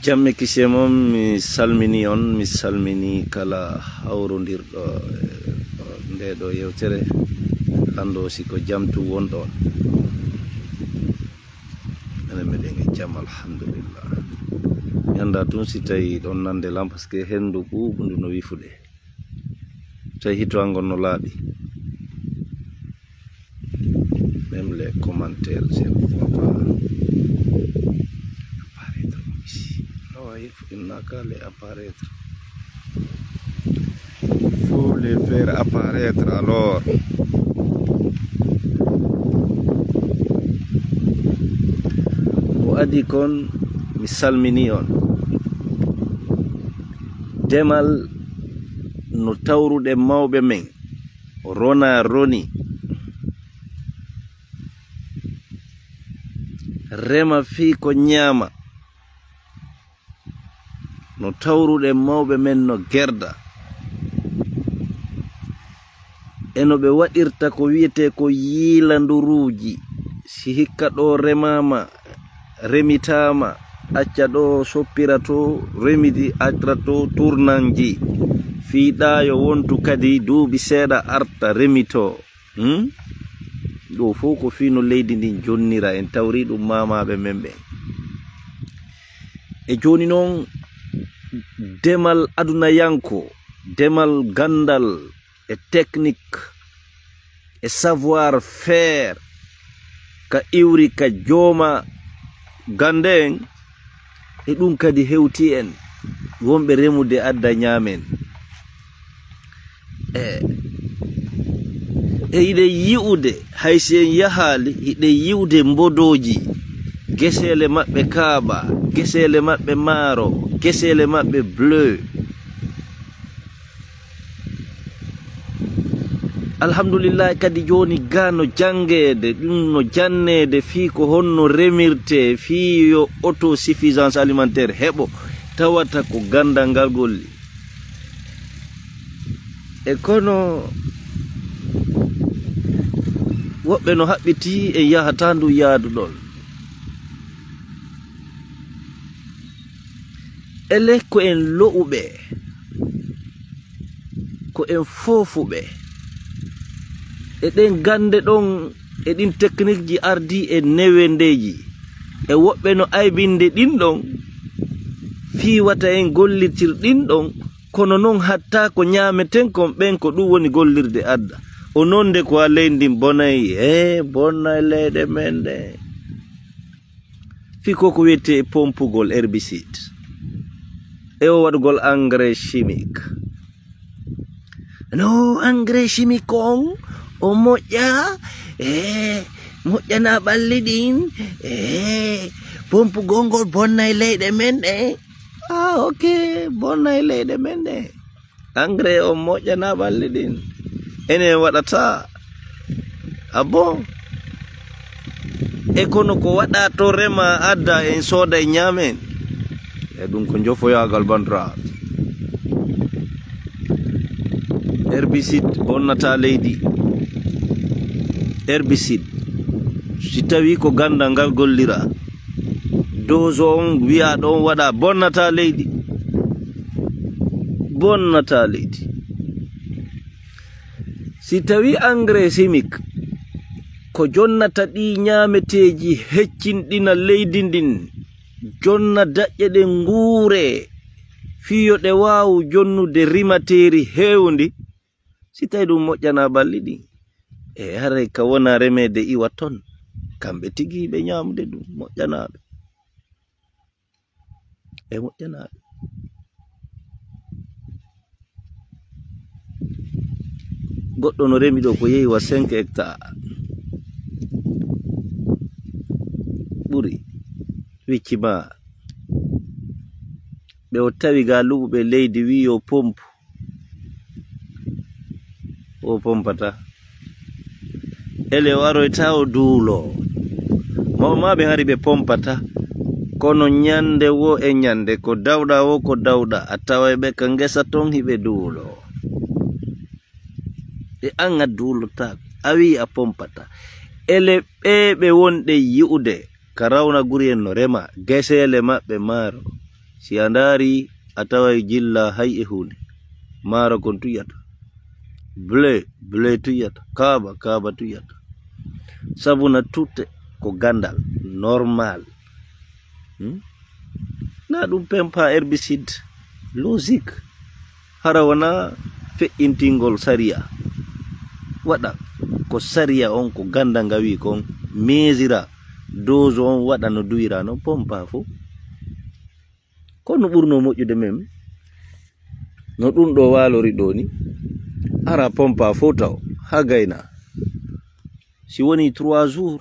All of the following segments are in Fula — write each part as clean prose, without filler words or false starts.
jamme kisemom mi salmini on, mi salmini kala hawrondirɗo ndeɗo yewtere hando siko jamtu wonɗon ene meɗen e jam alhamdulillah yanda tun si tawi ɗon nande lam par ce que hendu ɓuɓndu no wifuɗe tawi hitwangon no laaɓi même les commentaires je ne vois pas apparaître ici. Non, il n'a qu'à les apparaître. Il faut les faire apparaître alors. O adi kon mi salmini on demal no tawruɗe mawɓe men rona roni rema fi ko nyama no tawruɗe mawɓe men no gerda eno ɓe waɗirta ko wiyete ko yiilanduruji si hikka ɗo remama remitama acca ɗo soppira to remidi acca to tournanji fiiɗayo wontu kadi duuɓi seeɗa arta remito ɗo fof ko fino leydi ndin jonnira en tawri ɗum mamaɓe men ɓe e joni noon demal aduna yanko demal gandal e technique e savoir faire ka iwri ka jooma gande en e ɗum kadi hewti en wonɓe remude adda ñaamen e yiɗe yi'ude haysi en yahali yiɗe yi'ude mbodoji gesele maɓɓe kaaba gesele maɓɓe maaro gesele maɓɓe bleu alhamdulillah kadi joni ga no jangede ɗum no jannede fi ko honno remirte fi yo autosuffisance alimentaire heɓo tawata ko gandal ngal golli e kono woɓɓe no haɓɓiti e yahata ndu yaadu ɗon ele ko en lo'uɓe ko en foofuɓe e ɗen gande ɗon e ɗin technique ji ardi e newendeji e woɓɓe no aybinde ɗin ɗon fi wata en gollitir ɗin ɗon kono noon hatta ko ñameten kon ɓen ko ɗum woni gollirde adda o nonde ko a leydi bonayi bonnay leyɗe men ɗe fi koko wiyete pompugol herbicide e o waɗugol engrais chimique no engrais chimique on o moƴƴa moƴƴana ɓalli ɗin pompugol ngol bonnay leyɗe men ɗe ok bonnay leyɗe men ɗe engrais o moƴƴana ɓalli ɗin ene waɗata bon e kono ko waɗa to rema adda en sooda e ñaamen e ɗum ko jofoyagal bandiraɓe herbicide bonnata leydi herbicide si tawi ko gandal ngal gollira dose on wiya ɗon waɗa bonnata leydi si tawi engrais chimique ko jonnata ɗi ñaameteji heccinɗina leydi ndin jonna daƴƴe ɗe nguure fiyo ɗe wawu jonnude rimateri hewndi si tawi ɗum moƴƴana balli ɗin e haray ka wona remede iwa ton kamɓe tigi ɓe ñamude ɗum moƴƴanaɓe goɗɗo no remi ɗo ko yehi wa 5 hectares ɓuri wiccima ɓe o tawi ga luɓuɓe leydi wi yo pompe o pompata ele o aroyta o duulo mawmaɓe hari ɓe pompata kono ñande wo e ñande ko dawɗa wo ko dawɗa a tawa ɓe ka ngesa ton hiɓe duulo e an a duulota a wi a pompata ele ɓeɓe wonɗe yi'ude ka rawna guri en no rema gesele maɓɓe maaro si andari atawai jilla hay e hunde maro kon tuyata ble tuyata kaba tuyata sabuna tutte ko gandal normal na dum pempa herbicide logique hara wana fe'intingol saria wada ko saria on ko ganda ngawi kon mesira dose on wada no duira no pompa fo kono burno mojude mem no dum do walori do ni ara pompa fo taw hagayna si woni 3 jours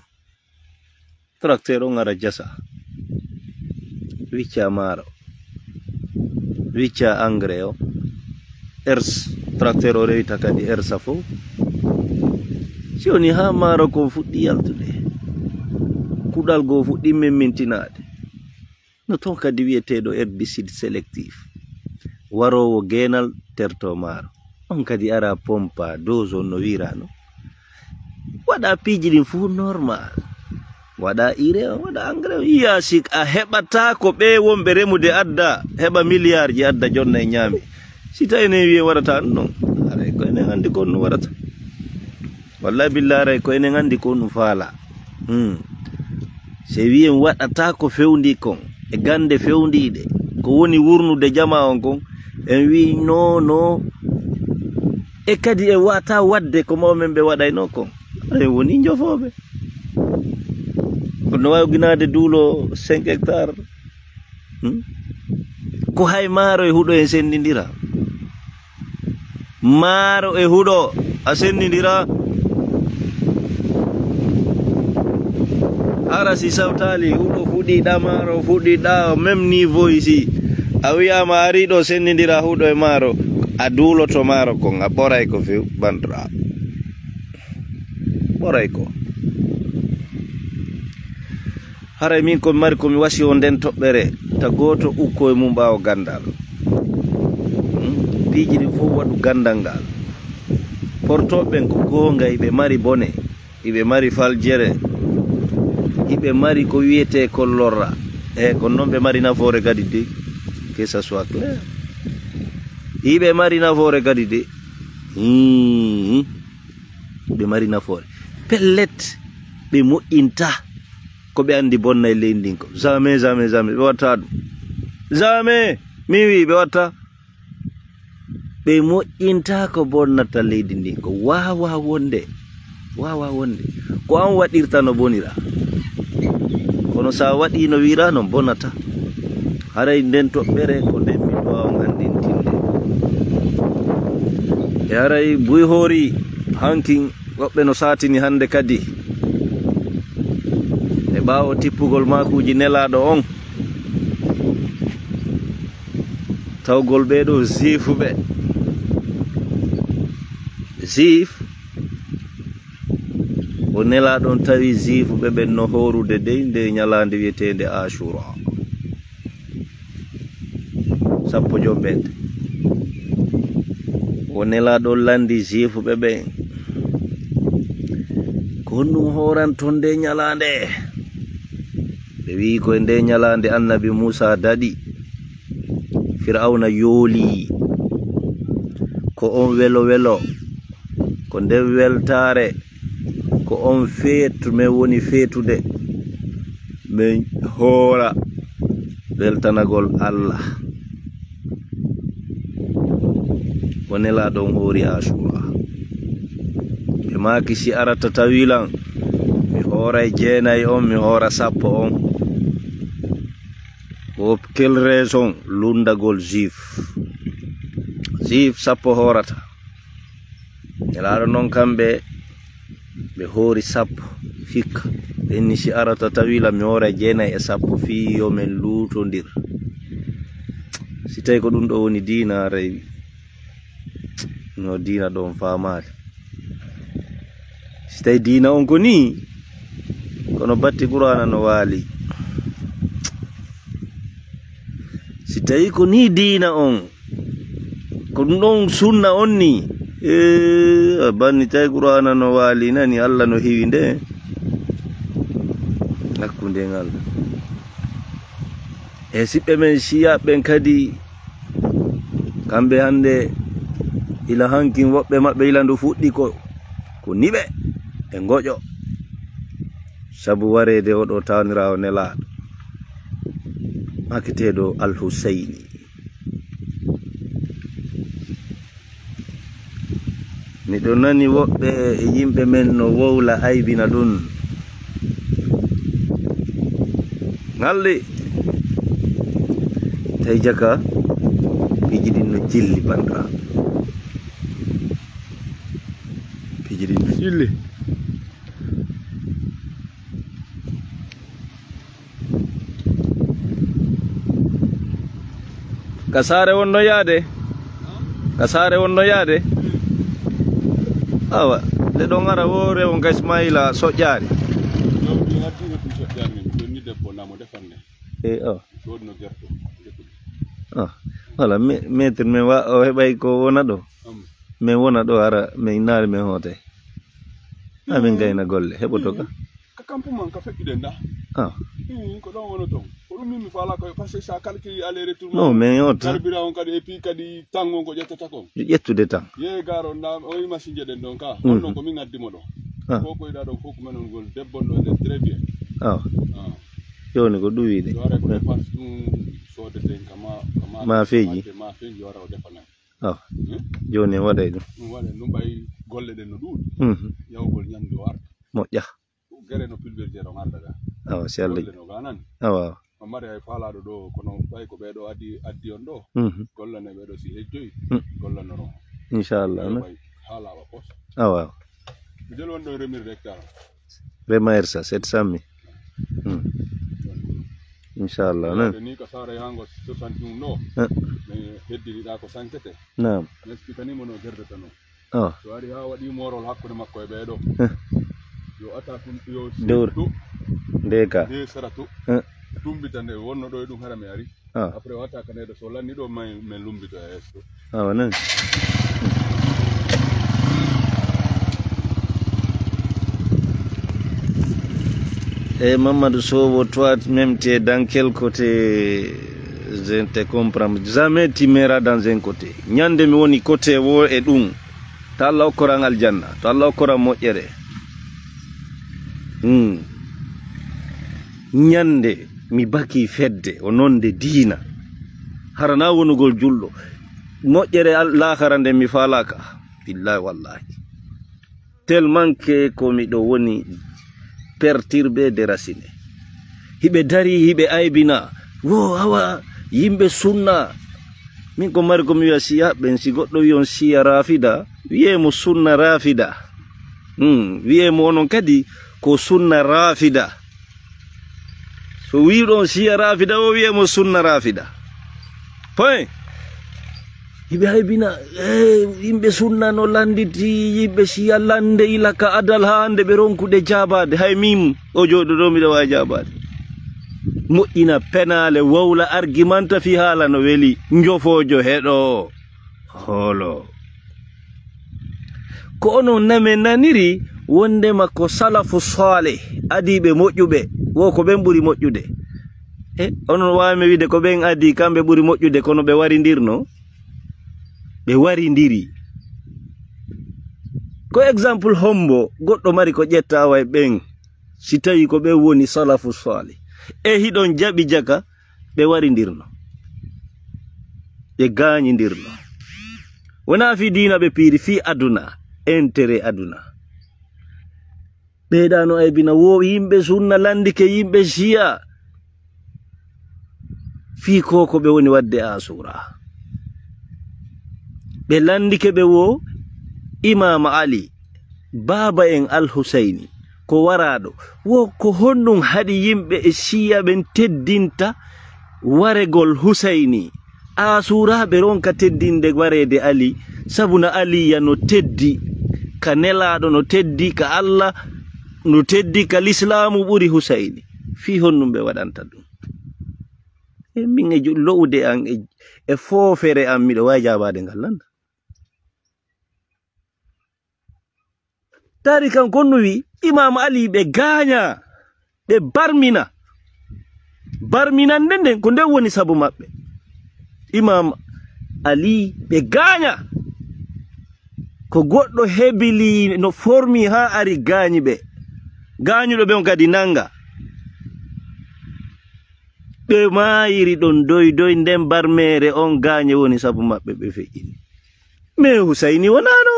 tracteur on ara jasa wicca maro wicca engrais o ers tracteur o rewita kadi ersa fo si woni ha maro ko fuddi yaltude kudal go fuddi memmintinade no ton kadi wiyetedo herbicide sélectif warowo genal terto maro on kadi ara pompa dose on no wirano wada piji din fu normal wada ire wada engrais iya sik a hebata ko be wombe remude adda heba milliard ji adda jonna e nyami si tayne wi warata non are ko ene andi ko no warata wallahi billahi ko ene andi ko no fala se wi en wadata ko fewndi kon e gande fewndide ko woni wurnude jama on kon en wi no e kadi e wata wadde ko mawmen be wadayno kon ay woni jofobe no wawi ginade duulo 5 hectares ko hay maro e hudo en sendindira maro e hudo a sendindira ara si sawtali hudo fudida maro fudida même niveau ici a wiyama ari do sendindira hudo e maro a duulo to maro kon a boray ko few bandra boray ko haray min ko mari ko mi wasi on den tobbere ta goto ukko e mum bawo gandal piji di fu wadu gandangal portoben ko gonga ibe mari bone ibe mari faljere ibe mari ko wiete ko lorra e ko nombe mari nafoore kadi de que ça soit clair ibe mari nafoore kadi de be mari nafoore pellet be mo inta ko be andi bonna e leydi ko jamais be wata jamais mi wi be wata be mo inta ko bonnata leydi ndi ko wawa wonde ko an wadirta no bonira kono sa wadi no wira no bonata haray den tobbere ko den mi do on andintinde e haray buy hori hankin wobbe no satini hande kadi e bawo tippugol makuji nelado on tawgol be do zifube zif o nelado on tawi zifube ben no horude de nyalande wietende ashura sappo jombede o nelado landi zifube ben konu horan ton de nyalande be wi ko ende nyalande annabi Musa dadi Fir'auna yoli ko on welo ko nde weltare ko on feetu me woni feetude me hora weltanagol Allah wonela don hori ashura be maki si arata tawilan mi hora jeenay on mi hora sappo on ko quelle raison lundagol zif sappo horata elaado non kambe be hori sappo fikka benni si arata tawila mi hora jeenay e sappo fi yo men lutondir si tay ko dum do woni diina rewi no diina don faamaade si tay diina on ko ni kono batti qur'ana no wali si tay ko ni diina on ko non sunna on ni banni tay qur'ana no wali nani Allah no hiwi nde hakkunde ngal e siɓɓe men Shia ɓen kadi kamɓe hande ila hankin woɓɓe maɓɓe ila ndu fuɗɗi ko niɓe e ngoƴo sabu warede oɗo tawnirawo nelaɗo makketeɗo Al-Husayni. Miɗo nani woɓɓe e yimɓe men no wowla aybina ɗum ngalɗi tawi jaka piji ɗin no jilli bandiraɓe, piji ɗin no jilli. Kasare wonno yaade, kasare wonno yaade. Awa le ɗon ara wo rewo ga Ismaila soƴƴaari. Wala maître men wa o heɓay ko wona ɗo min wona ɗo ara min naari min hootay amin gayna golle heɓoto ka kampu man ka feƴƴuɗen da ko ɗon wono ton ko ɗum min mi faala koy par ce que sa calcule aller retour non mais yota carburant on kadi et puis kadi tangon ko ƴettata kon ƴettude tan ye garo nda o yi machine jeɗen ɗon ka honnon ko min addimo ɗo ko koyɗa ɗon fof ko menon gol debbon ɗo nder très bien joni ko ɗuwiɗe wara ko pas ɗum sodeten kama ma feeji wara o defana joni waɗay ɗum waɗa ɗum ɓay golle ɗen no ɗuuɗi yawgol ñamde o arta moƴƴa gere no pulvériser on ardaga awa si Allah no ganani awa mari ay faalaɗo ɗo kono ɓay ko ɓeɗo addi on ɗo gollane ɓeɗo si hejjoyi gollanoron inchallah haalawa pos awa mi del won ɗo remirde hectare remayre sa 700 000 inchallah non ni ko sare hango 61 ɗo mi heddiniɗa ko sankete nam mi expliquanimo no gerdata no so ari ha waɗi morol hakkude makko e ɓeɗo yo ata kum yo dowru ndeka de sara to lumbita nde wonno ɗo e ɗum hara mi ari après wata ka neɗo so lanni ɗo min lumbito e yesso awa non et Mamadou Sow, toi même tu es dans quel côté? Je ne te comprends jamais. Tu m'iras dans un côté. Nyande mi woni côté wo e ɗum to Allah okkoran aljanna, to Allah okkoran moƴƴere. Nyande mi baki fedde o nonde diina harana wonugol julɗo moƴƴere lahara nde mi falaka billahi wallahi tellement que ko miɗo woni perturbé déraciné hiɓe dari hiɓe aybina wo awa yimɓe sunna min ko mari komi wiya siya ɓen si goɗɗo wi on siya rafida wiyemo sunna rafida wiyemo onon kadi ko sunna rafida so wiɗon siya rafida o wiyemo sunna rafida point hiɓe haybina yimɓe sunna no landiti yimɓe siya lande ilaka adal ha hande ɓe ronkude jabade hay min o joɗoɗo miɗo wawi jabade moƴƴina penale wowla argumenta fi haala no weli jofojo heɗo holo ko onon name naniri wondema ko salafu salih adiɓe moƴƴuɓe wo ko ɓen ɓuuri moƴƴude onon wawimi wiide ko ɓen adi kamɓe ɓuuri moƴƴude kono ɓe warindirno ɓe warindiri ko exemple hombo goɗɗo mari ko ƴettawa e ɓen si tawi ko ɓen woni salafu salih e hiɗon jaɓi jaka ɓe warindirno ɓe gañidirno wona fi dina ɓe piiri fi aduna intérêt aduna ɓeɗano aybina wo yimɓe sunna landike yimɓe siya fi koko ɓe woni wadde asura ɓe landike ɓe wo imama ali baba en Al-Husayni ko waraɗo wo ko honɗum haɗi yimɓe e siya ɓen teddinta waregol Husayni asuraɓe ronka teddinde warede ali sabuna aliya no teddi ka nelaɗo no teddi ka Allah no teddi ka l'islamu ɓuri Husayni fi honɗum ɓe waɗanta ɗum min e lowde an e foofere am miɗo wawi jabade ngal landa tari kan konno wi imam ali ɓe gaña ɓe barmina barminande nden ko nde woni sabu maɓɓe. Imam Ali ɓe gaña ko goɗɗo hebili no formi ha ari gañi ɓe, gañuɗo ɓe on kadi nanga ɓe mayiri ɗon doy nden barmere on gañe woni sabu maɓɓe ɓe feƴƴini. Mais Husayni wonano,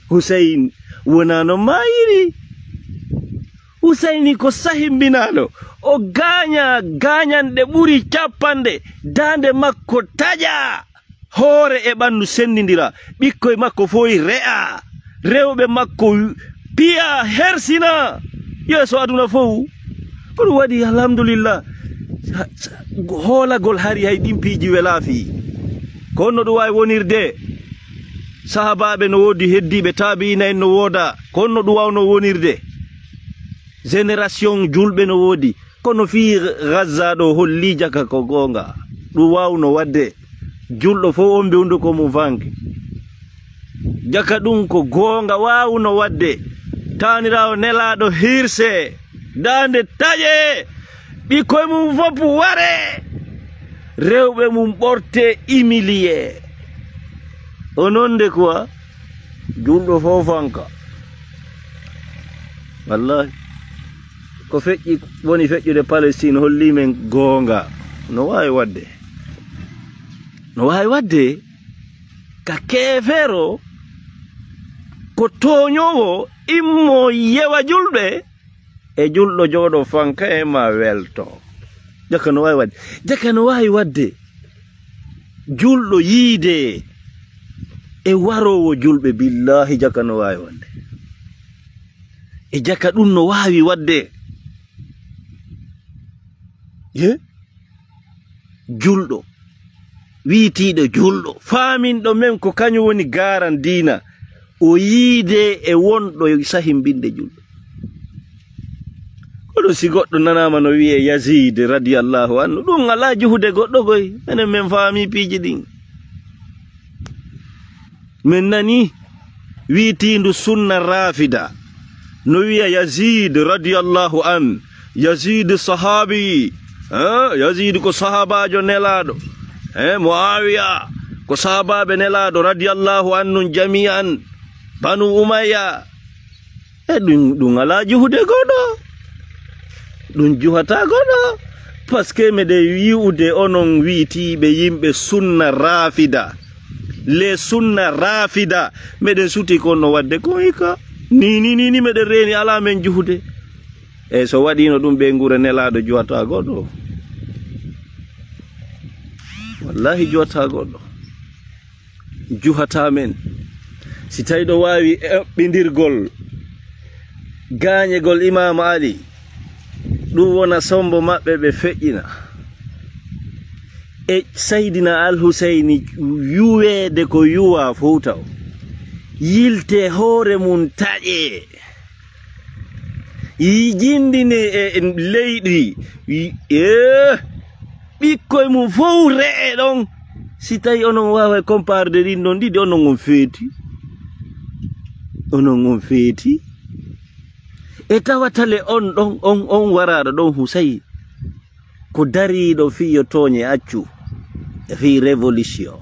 Husayn wonano mayiri. Husayni ko sahimbinaɗo o gañanɗe ɓuri cappanɗe, dande makko taƴa, hoore e ɓandu sendidira, ɓikkoye makko foyi re'a, rewɓe makko piya hersina yeeso aduna fof. Ko ɗum waɗi alhamdulillah hoolagol hari hay ɗimpiji welaafi. ko no ɗum wawi wonirde. Sahabaɓe no wodi heddiɓe tabi'ina en no woda, ko no ɗum wawno wonirde. Génération julɓe no wodi, kono fi Gaza ɗo holli jaka ko gonga ɗum wawno wadde. Julɗo fof on ɓe hunduko mum vangi, jaka ɗum ko gonga wawno wadde. Tanirawo nelaɗo hirse, dande taƴe, ɓikkoye mum fof ware, rewɓe mum ɓorte humilié. Ononde quoi julɗo fof fanka. Wallahi ko feƴƴi woni feƴƴude Palestine holli men gonga no wawi wadde, no wawi wadde. Ka kefero ko toñowo immo yewa julɓe e julɗo joɗo fanka e ma welto. Jaka no wawi wadde, jaka no wawi wadde julɗo yiide e warowo julɓe, billahi jaka no wawi wadde. E jaka ɗum no wawi wadde. Julɗo wiitiɗo julɗo faminɗo men ko kañum woni garan dina, o yiide e wonɗo sahimbinde julɗo. Koɗo si goɗɗo nanama no wiye Yazid radiyallahu anhu, ɗum ala juhude goɗɗo koy, enen men faami piiji ɗin. Men nani wiitindu sunna rafida no wiya Yazid radiyallahu an, Yazid sahabi, Yazid ko sahabajo nelaɗo, Muawiya ko sahabaɓe nelaɗo radiyallahu anhu jami'an, Banu Umayya. Ɗum ala juhude goɗɗo, ɗum juhata goɗɗo, parce que meɗe yi'ude onon wiitiɓe yimɓe sunna rafida, les sunna rafida, meɗen suti kon no wadde ko hikka ni meɗen reni ala men juhude. E so waɗino ɗum ɓe ngura nelaɗo juhata goɗɗo, wallahi juhata goɗɗo, juhata men. Si tawi ɗo wawi eɓɓidirgol gañegol Imam Ali, ɗum wona sombo maɓɓe ɓe feƴƴina e Saydina Al-Husayni yuwede ko yuwa fof taw yilte hoore mum taƴe, jindine e leyɗi, ɓikkoye mum fof re'e ɗon. Si tawi onon wawa comparde ɗin ɗon ɗiɗi, onon on feeti, onon on feeti. E tawatale on ɗon on waraɗo ɗon Husayn ko dariɗo fiyo toñe accu fi révolution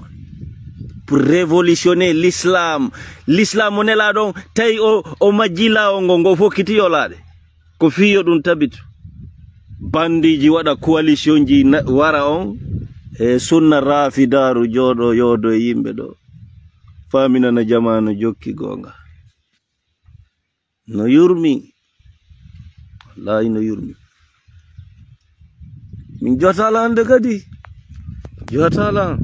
pour révolutionner l'islam. L'islam mo nelaɗon tawi o majjilawo ngo fokkitiyolaɗe ko fiyo ɗum tabitu. Bandiji waɗa coalition ji wara on e sunna rafidaru joɗo yodo e yimɓe ɗo faminana jamanu jokki gonga no yurmi, wallahi no yurmi. Min jotala hande kadi jotala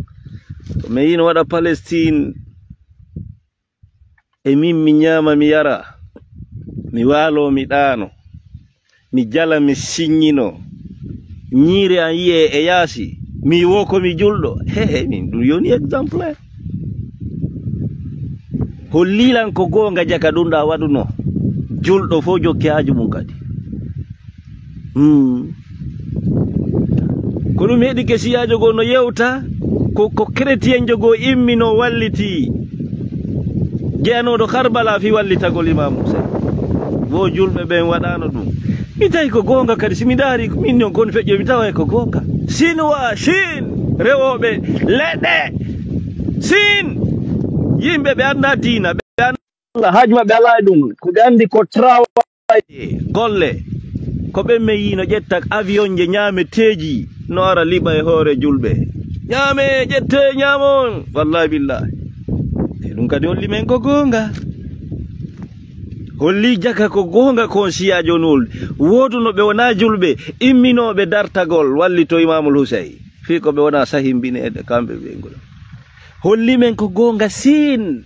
to mi yino waɗa Palestine e min mi ñama mi yara, mi walo mi ɗano, mi jala mi siññino, ñiire an yiye e yaasi, mi wo ko mi julɗo. Min ɗum yoni exemple hollilan ko gonga jaka ɗum ɗa waɗuno julɗo fof jokki haaju mum kadi. Ko ɗum heɗi ke siyajo go no yewta ko chrétien jogo immi no walliti jeyanoɗo Karbala fi wallitagol Imam Husayn, wo julɓe ɓen waɗano ɗum. mi tawi ko gonga kadi simi daari min non kon feƴƴo mi tawa ko gonga sinwa Chine rewoɓe leɗɗe sin yimɓe ɓe anda diina ɓe anda haaju maɓɓe ala ɗum ko ɓe andi ko travaye golle ko ɓe me yino ƴetta avion je ñaameteji no ara liɓa e hoore julɓe ñaame ƴette ñaamon wallahi billahi e ɗum kadi holli men ko gonga holli jaka ko gonga kon siyajo nol woduno ɓe wona julɓe imminoɓe dartagol wallito Imamul Hussein fi ko ɓe wona sahimbineɗe kamɓe ɓengol holli men ko gonga sin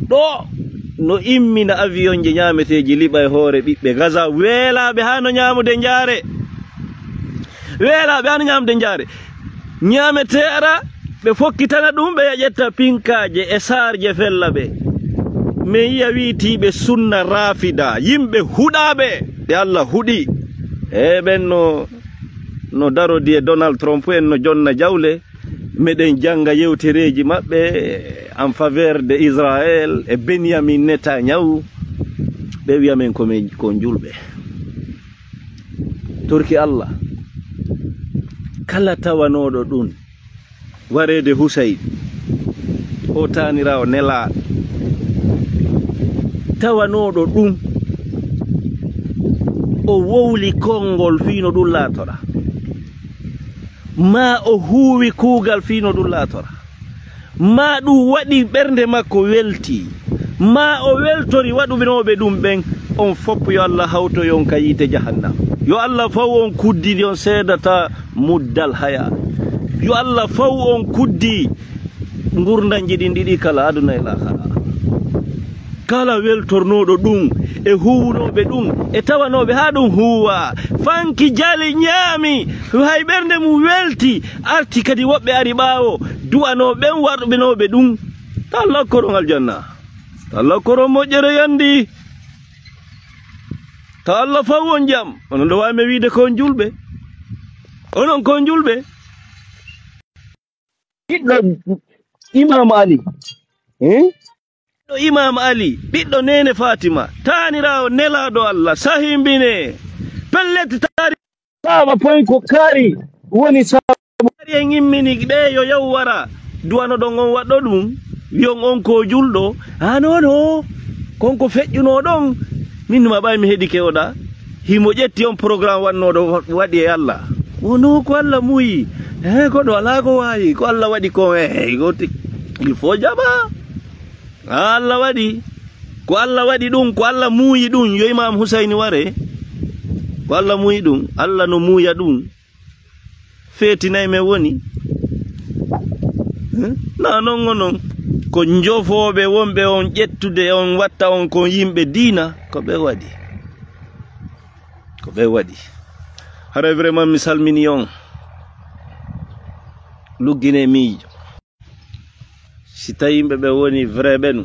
ɗo no immina avion je ñaameteji liɓa e hoore ɓiɓɓe Gaza weelaɓe ha no ñaamude jaare weelaɓe ha no ñaamude jaare ñaamete ara ɓe fokkitana ɗum ɓe ƴetta pinkaje e sarje fella ɓe mi yiya wiitiɓe sunna rafida yimɓe huɗaɓe ɓe Allah huɗi e ɓen no darodi e Donald Trump en no jonna jawle meɗen janga yewtereji maɓɓe en faveur de Israël e Benjamin Netanyahu ɓe wiyamen ko julɓe turki Allah kala tawanoɗo ɗum warede Hussein o tanirawo nelaɗo tawanoɗo ɗum o wowli konngol fino ɗum laatora ma o huuwi kuugal fino ɗum laatora ma ɗum waɗi ɓernde makko welti ma o weltori waɗuɓinoɓe ɗum ɓen on fopp yo Allah hawtoyon ka yiite jahannam yo Allah faw on kuddidi on seedata muddal haya yo Allah faw on kuddi gurdanji ɗin ɗiɗi kala aduna e lahara kala weltornoɗo ɗum e huwnoɓe ɗum e tawanoɓe ha ɗum huwa fanki jali ñaami hay ɓernde mum welti arti kadi woɓɓe ari ɓaawo du'anoɓen warɓenoɓe ɗum ta Allah koron aljanna ta Allah koron moƴƴere yandi ta Allah faw on jam onon ɗo wawime wiide kon julɓe onon kon julɓe ɓiɗɗo Imam Ali Imam Ali ɓiɗɗo nene Fatima tanirawo nelaɗo Allah sahimbine pellete tari saba poy ko kaari woni saari en immini ɓe yo yaw wara duwano ɗon on waɗɗo ɗum wiyon on ko julɗo nono konko feƴƴuno ɗon min ma ɓay mi heɗike oɗa himo ƴetti on programme wannoɗo waɗi e Allah wono ko Allah muyi koɗo ala ko wawi ko Allah waɗi ko il faut jaɓa Allah waɗi ko Allah waɗi ɗum ko Allah muuyi ɗum yo Imam Hussein ware ko Allah muuyi ɗum Allah no muuya ɗum feetinay me woni na non onon ko jofoɓe wonɓe on ƴettude on watta on kon yimɓe diina ko ɓe waɗi hara vraiment mi salmini on luggine miijo si tawi yimɓe ɓe woni vrai ɓenu